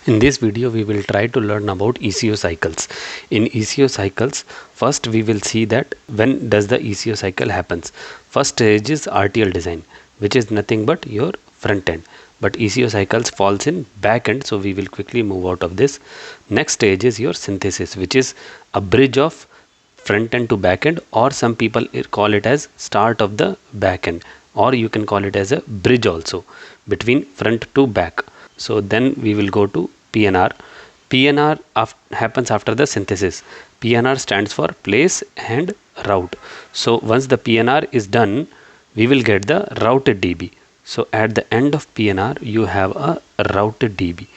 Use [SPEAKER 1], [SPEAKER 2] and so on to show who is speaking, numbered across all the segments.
[SPEAKER 1] In this video we will try to learn about ECO cycles. In ECO cycles, first we will see that when does the ECO cycle happens. First stage is RTL design, which is nothing but your front end, but ECO cycles falls in back end, so we will quickly move out of this. Next stage is your synthesis, which is a bridge of front end to back end, or some people call it as start of the back end, or you can call it as a bridge also between front to back. So then we will go to PNR. PNR happens after the synthesis. PNR stands for place and route. So once the PNR is done, we will get the routed dB. So at the end of PNR you have a routed dB.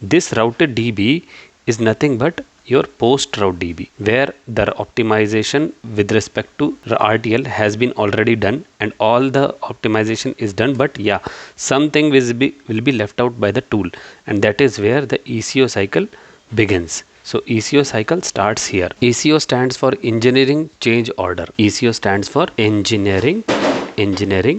[SPEAKER 1] This routed dB is nothing but your post route dB, where the optimization with respect to the RTL has been already done and all the optimization is done, but yeah, something will be left out by the tool, and that is where the ECO cycle begins. So ECO cycle starts here. ECO stands for engineering change order. ECO stands for engineering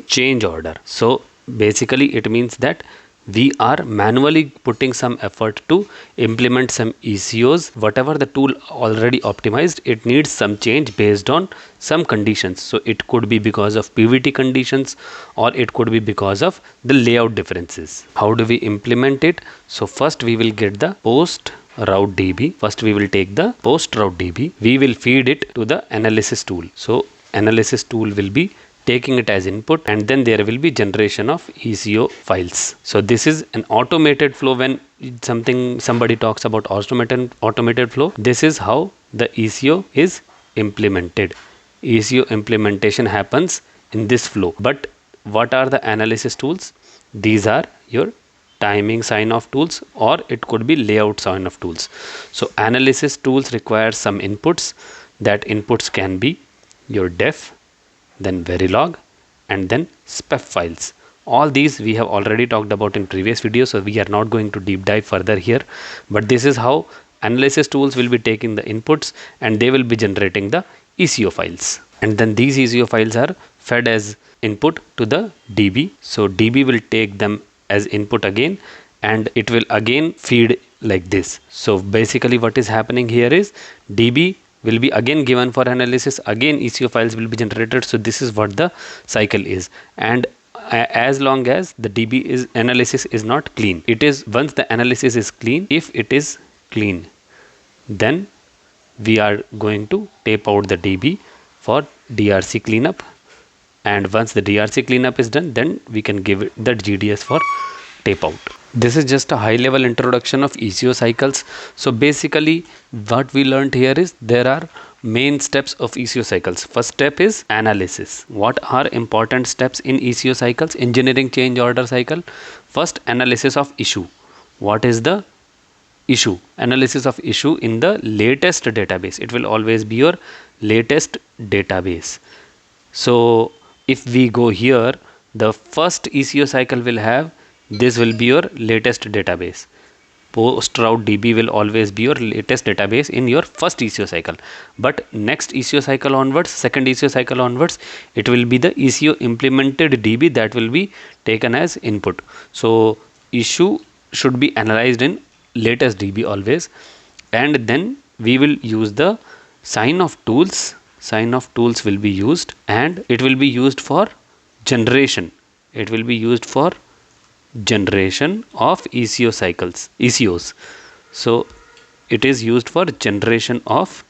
[SPEAKER 1] change order. So basically it means that we are manually putting some effort to implement some ECOs. Whatever the tool already optimized, it needs some change based on some conditions. So it could be because of PVT conditions, or it could be because of the layout differences. How do we implement it? So first we will get the post route dB. First we will take the post route dB. We will feed it to the analysis tool. So analysis tool will be taking it as input, and then there will be generation of ECO files. So this is an automated flow. When somebody talks about automated flow, this is how the ECO is implemented. ECO implementation happens in this flow. But what are the analysis tools? These are your timing sign off tools, or it could be layout sign off tools. So analysis tools require some inputs. That inputs can be your def, then Verilog, and then spef files. All these we have already talked about in previous videos, so we are not going to deep dive further here, but this is how analysis tools will be taking the inputs and they will be generating the ECO files, and then these ECO files are fed as input to the DB. So DB will take them as input again, and it will again feed like this. So basically what is happening here is DB will be again given for analysis, again ECO files will be generated. So this is what the cycle is, and as long as the DB analysis is not clean, it is once the analysis is clean, if it is clean, then we are going to tape out the DB for DRC cleanup, and once the DRC cleanup is done, then we can give it the GDS for tape out. This is just a high level introduction of ECO cycles. So basically what we learned here is there are main steps of ECO cycles. First step is analysis. What are important steps in ECO cycles? Engineering change order cycle. First, analysis of issue. What is the issue? Analysis of issue in the latest database. It will always be your latest database. So if we go here, the first ECO cycle will have, this will be your latest database. Post route DB will always be your latest database in your first ECO cycle, but next ECO cycle onwards, second ECO cycle onwards, it will be the ECO implemented DB that will be taken as input. So issue should be analyzed in latest DB always, and then we will use the sign off tools. Sign off tools will be used, and it will be used for generation. It will be used for generation of ECO cycles, ECOs. So it is used for generation of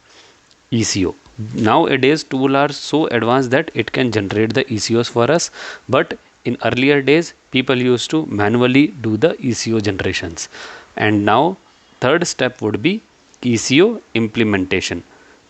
[SPEAKER 1] ECO. Nowadays tools are so advanced that it can generate the ECOs for us, but in earlier days people used to manually do the ECO generations. And now third step would be ECO implementation.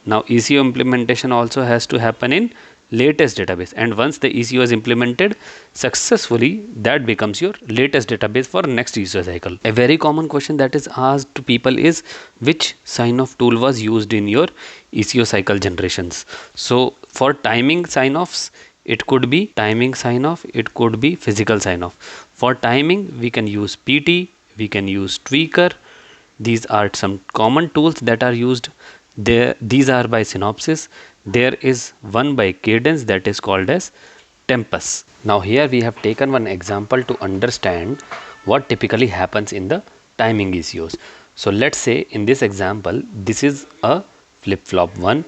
[SPEAKER 1] Now ECO implementation also has to happen in latest database, and once the ECO is implemented successfully, that becomes your latest database for next ECO cycle. A very common question that is asked to people is, which sign off tool was used in your ECO cycle generations? So for timing sign offs, it could be timing sign off, it could be physical sign off. For timing we can use PT, we can use tweaker. These are some common tools that are used there. These are by synopsys. There is one by cadence that is called as tempus. Now here we have taken one example to understand what typically happens in the timing ECOs. So let's say in this example, this is a flip-flop 1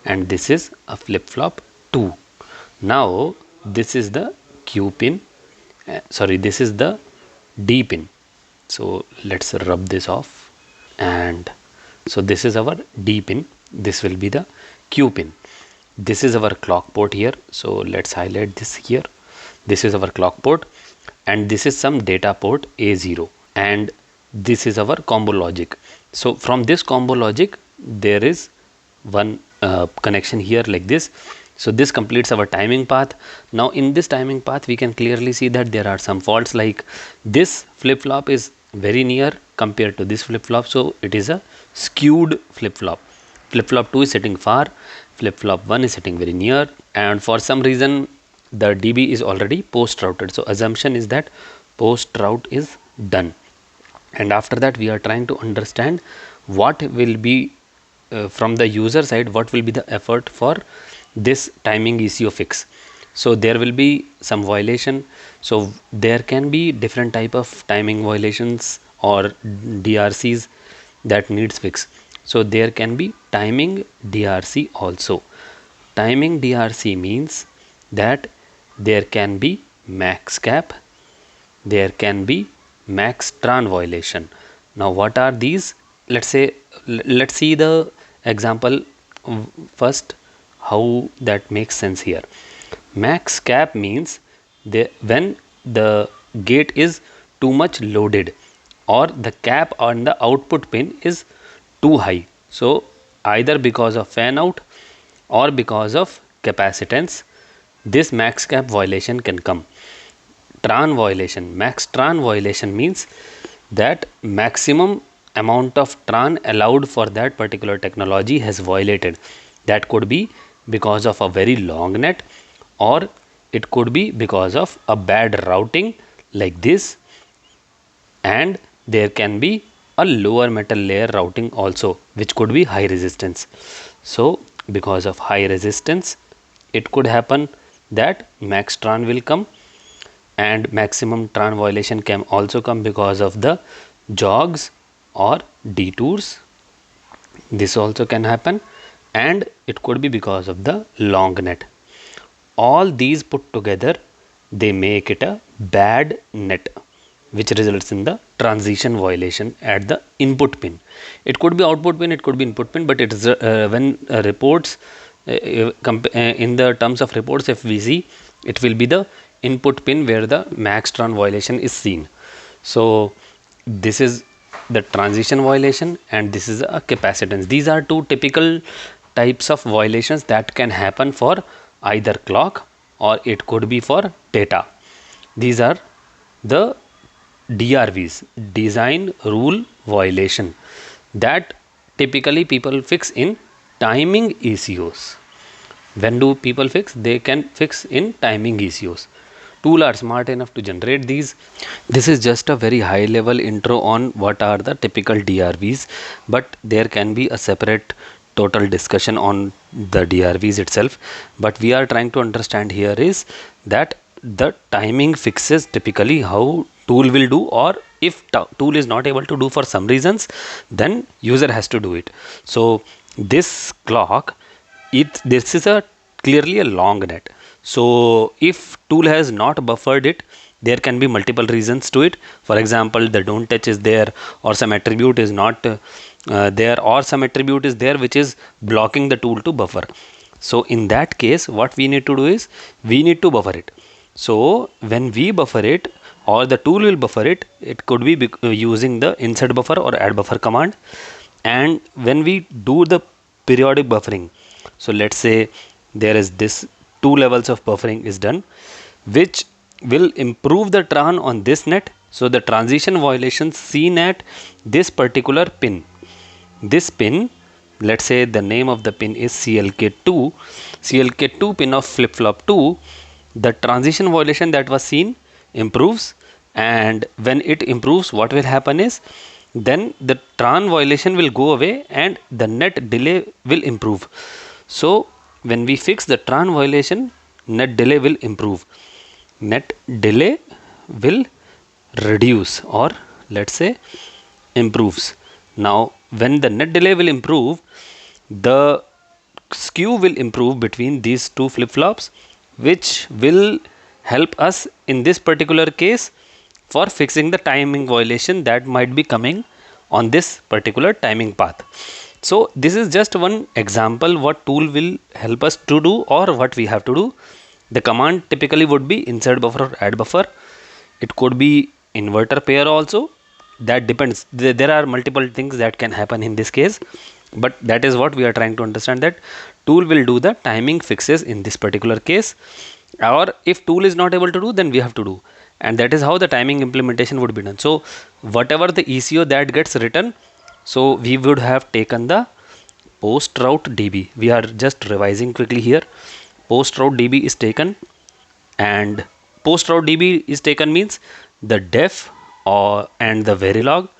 [SPEAKER 1] and this is a flip-flop 2. Now this is the Q pin, this is the D pin. So let's rub this off, and so this is our D pin, this will be the Q pin. This is our clock port here, so let's highlight this here. This is our clock port, and this is some data port A0, and this is our combo logic. So from this combo logic there is one connection here like this. So this completes our timing path. Now in this timing path we can clearly see that there are some faults, like this flip-flop is very near compared to this flip-flop, so it is a skewed flip-flop. Flip-flop 2 is sitting far, flip-flop 1 is sitting very near, and for some reason the DB is already post routed. So assumption is that post route is done, and after that we are trying to understand what will be from the user side, what will be the effort for this timing ECO fix. So there will be some violation, so there can be different type of timing violations or DRCs that needs fix. So there can be timing DRC also. Timing DRC means that there can be max cap, there can be max tran violation. Now what are these? Let's see the example first, how that makes sense here. Max cap means when the gate is too much loaded or the cap on the output pin is too high. So either because of fan out or because of capacitance, this max cap violation can come. Tran violation, max tran violation means that maximum amount of tran allowed for that particular technology has violated. That could be because of a very long net, or it could be because of a bad routing like this, and there can be a lower metal layer routing also, which could be high resistance. So because of high resistance it could happen that max tran will come, and maximum tran violation can also come because of the jogs or detours. This also can happen, and it could be because of the long net. All these put together, they make it a bad net, which results in the transition violation at the input pin. It could be output pin, it could be input pin, but it is when reports in the terms of reports, if we see, it will be the input pin where the max tran violation is seen. So this is the transition violation and this is a capacitance. These are two typical types of violations that can happen for either clock or it could be for data. These are the DRVs, design rule violation, that typically people fix in timing ECOs. When do people fix? They can fix in timing ECOs. Tool are smart enough to generate these. This is just a very high level intro on what are the typical DRVs, but there can be a separate total discussion on the DRVs itself. But we are trying to understand here is that the timing fixes typically how tool will do, or if tool is not able to do for some reasons, then user has to do it. So this clock, this is a clearly a long net. So if tool has not buffered it, there can be multiple reasons to it. For example, the don't touch is there, or some attribute is not there, or some attribute is there which is blocking the tool to buffer. So in that case, what we need to do is we need to buffer it. So when we buffer it, or the tool will buffer it, it could be using the insert buffer or add buffer command. And when we do the periodic buffering, so let's say there is this 2 levels of buffering is done, which will improve the tran on this net. So the transition violations seen at this particular pin, this pin, let's say the name of the pin is CLK2 pin of flip-flop 2, the transition violation that was seen improves, and when it improves, what will happen is then the tran violation will go away and the net delay will improve. So when we fix the tran violation, net delay will improve, net delay will reduce, or let's say improves. Now when the net delay will improve, the skew will improve between these two flip-flops, which will help us in this particular case for fixing the timing violation that might be coming on this particular timing path. So this is just one example what tool will help us to do or what we have to do. The command typically would be insert buffer or add buffer. It could be inverter pair also. That depends. There are multiple things that can happen in this case, but that is what we are trying to understand, that tool will do the timing fixes in this particular case, or if tool is not able to do, then we have to do, and that is how the timing implementation would be done. So whatever the ECO that gets written, so we would have taken the post route dB. We are just revising quickly here. Post route dB is taken, and post route dB is taken means the def or and the verilog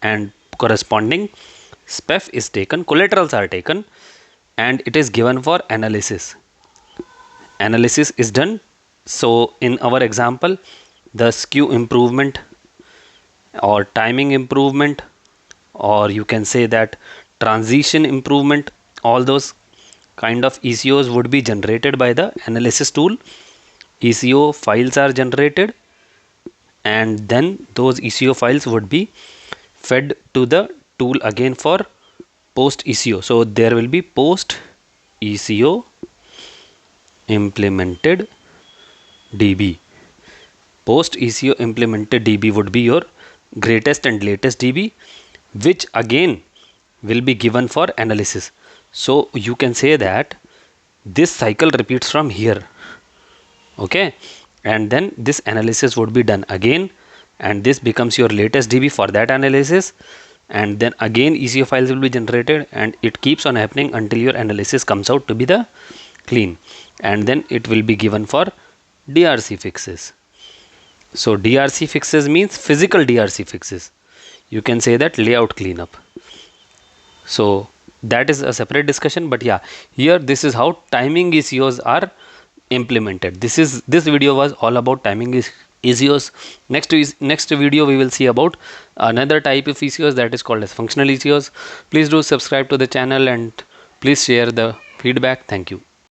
[SPEAKER 1] and corresponding spef is taken, collaterals are taken, and it is given for analysis. Analysis is done. So in our example, the skew improvement or timing improvement, or you can say that transition improvement, all those kind of ECOs would be generated by the analysis tool. ECO files are generated, and then those ECO files would be fed to the tool again for post ECO. So there will be post ECO implemented dB. Post ECO implemented dB would be your greatest and latest dB, which again will be given for analysis. So you can say that this cycle repeats from here, okay, and then this analysis would be done again, and this becomes your latest dB for that analysis, and then again ECO files will be generated, and it keeps on happening until your analysis comes out to be the clean, and then it will be given for DRC fixes. So DRC fixes means physical DRC fixes. You can say that layout cleanup. So that is a separate discussion, but yeah, here this is how timing ECOs are implemented. This video was all about timing ECOs. Next video we will see about another type of ECOs, that is called as functional ECOs. Please do subscribe to the channel and please share the feedback. Thank you.